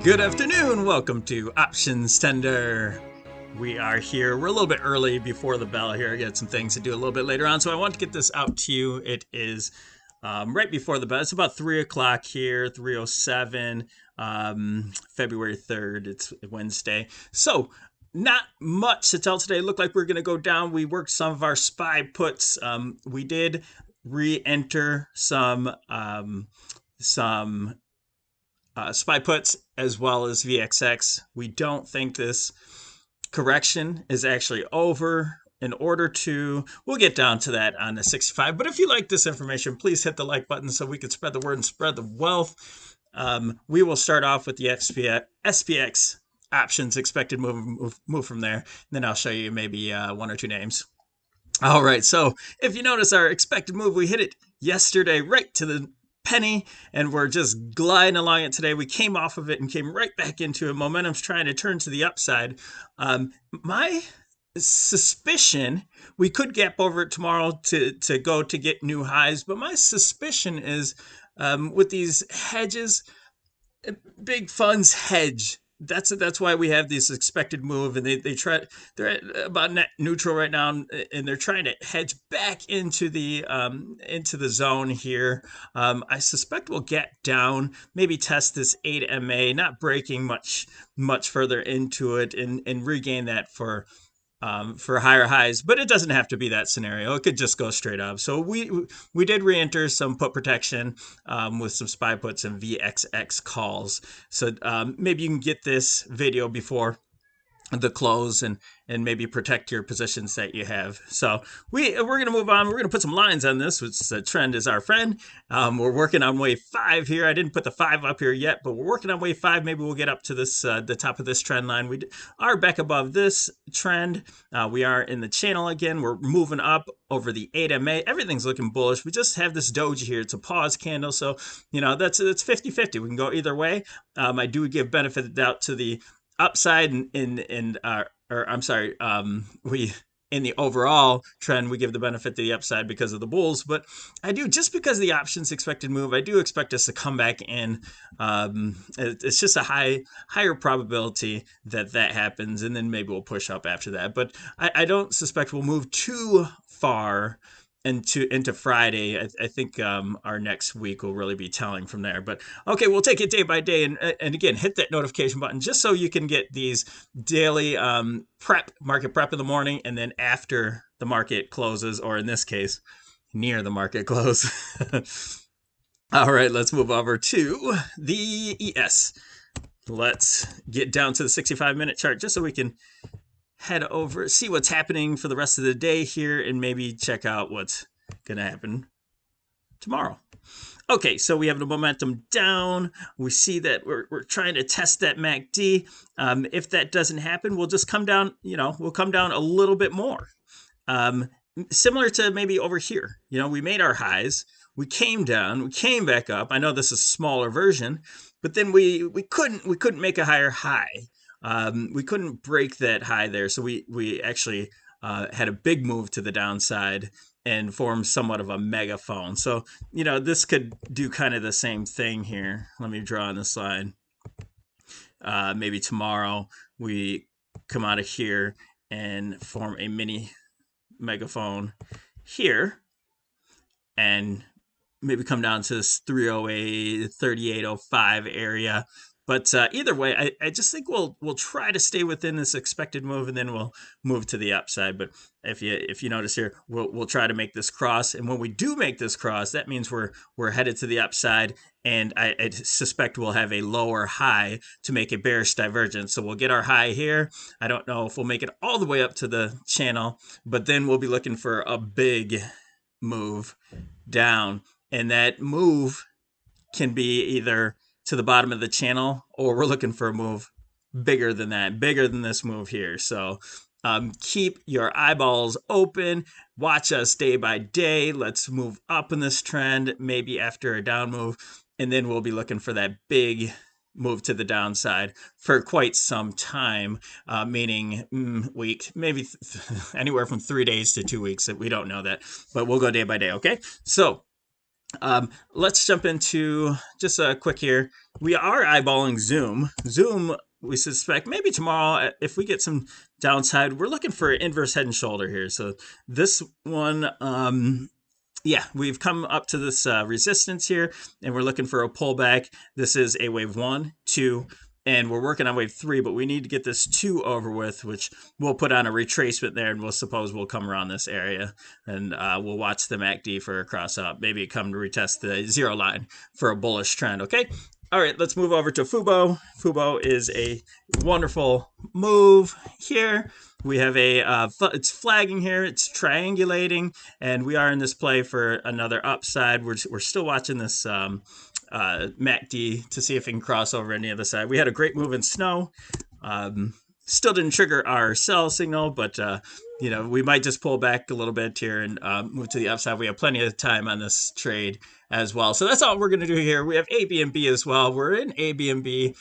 Good afternoon. Welcome to Options Tender. We are here. We're a little bit early before the bell here. I got some things to do a little bit later on, so I want to get this out to you. It is right before the bell. It's about 3 o'clock here, 3:07, February 3rd. It's Wednesday. So, not much to tell today. Looked like we're going to go down. We worked some of our SPY puts. We did re-enter some SPY puts as well as VXX. We don't think this correction is actually over. We'll get down to that on the 65. But if you like this information, please hit the like button so we can spread the word and spread the wealth. We will start off with the SPX options expected move from there. And then I'll show you maybe one or two names. All right, so if you notice our expected move, we hit it yesterday right to the penny, and we're just gliding along it today. We came off of it and came right back into it. Momentum's trying to turn to the upside. My suspicion, we could gap over it tomorrow to go to get new highs, but my suspicion is with these hedges, big funds hedge. That's why we have this expected move, and they're at about net neutral right now, and they're trying to hedge back into the zone here. I suspect we'll get down, maybe test this 8 MA, not breaking much further into it, and regain that for higher highs, but it doesn't have to be that scenario. It could just go straight up. So we did re-enter some put protection with some SPY puts and VXX calls. So maybe you can get this video before the close and maybe protect your positions that you have. So we're going to move on. We're going to put some lines on this, which the trend is our friend. We're working on wave 5 here. I didn't put the 5 up here yet, but we're working on wave 5. Maybe we'll get up to this the top of this trend line. We are back above this trend. We are in the channel again. We're moving up over the 8 MA. Everything's looking bullish. We just have this doji here. It's a pause candle, so that's 50-50. We can go either way. I do give benefit of the doubt to the upside we in the overall trend, we give the benefit to the upside because of the bulls. But I do, just because of the options expected move, I do expect us to come back in. It's just a higher probability that happens, and then maybe we'll push up after that. But I don't suspect we'll move too far into Friday. I think our next week will really be telling from there. But okay, we'll take it day by day, and again, hit that notification button just so you can get these daily market prep in the morning, and then after the market closes, or in this case, near the market close. All right, let's move over to the ES. Let's get down to the 65-minute chart just so we can head over, see what's happening for the rest of the day here, and maybe check out what's going to happen tomorrow. Okay, so we have the momentum down. We see that we're trying to test that MACD. If that doesn't happen, we'll just come down, we'll come down a little bit more. Similar to maybe over here. We made our highs. We came down. We came back up. I know this is a smaller version, but then we couldn't make a higher high. We couldn't break that high there, so we actually had a big move to the downside and formed somewhat of a megaphone. So, this could do kind of the same thing here. Let me draw on the slide. Maybe tomorrow we come out of here and form a mini megaphone here, and maybe come down to this 308, 3805 area. But either way, I just think we'll try to stay within this expected move, and then we'll move to the upside. But if you notice here, we'll try to make this cross, and when we do make this cross, that means we're headed to the upside, and I suspect we'll have a lower high to make a bearish divergence. So we'll get our high here. I don't know if we'll make it all the way up to the channel, but then we'll be looking for a big move down, and that move can be either to the bottom of the channel, or we're looking for a move bigger than that, bigger than this move here. So keep your eyeballs open. Watch us day by day. Let's move up in this trend, maybe after a down move, and then we'll be looking for that big move to the downside for quite some time, meaning week, maybe anywhere from 3 days to 2 weeks. We don't know that, but we'll go day by day. Okay, so Let's jump into just a quick here. We are eyeballing Zoom. Zoom, we suspect maybe tomorrow, if we get some downside, we're looking for inverse head and shoulder here. So this one, yeah, we've come up to this resistance here, and we're looking for a pullback. This is a wave 1, 2, and we're working on wave 3, but we need to get this 2 over with, which we'll put on a retracement there, and we'll suppose we'll come around this area, and we'll watch the MACD for a cross up, maybe come to retest the 0 line for a bullish trend, okay? All right, let's move over to fubo. Fubo is a wonderful move here. We have it's flagging here, it's triangulating, and we are in this play for another upside. We're still watching this MACD to see if it can cross over any other side. We had a great move in snow. Still didn't trigger our sell signal, but we might just pull back a little bit here and move to the upside. We have plenty of time on this trade as well. So that's all we're going to do here. We have A, B, and B as well. We're in A, B, and B.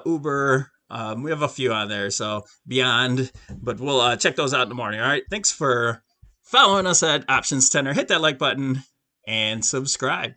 Uber. We have a few on there, so beyond, but we'll check those out in the morning. All right. Thanks for following us at Options Tenor. Hit that like button and subscribe.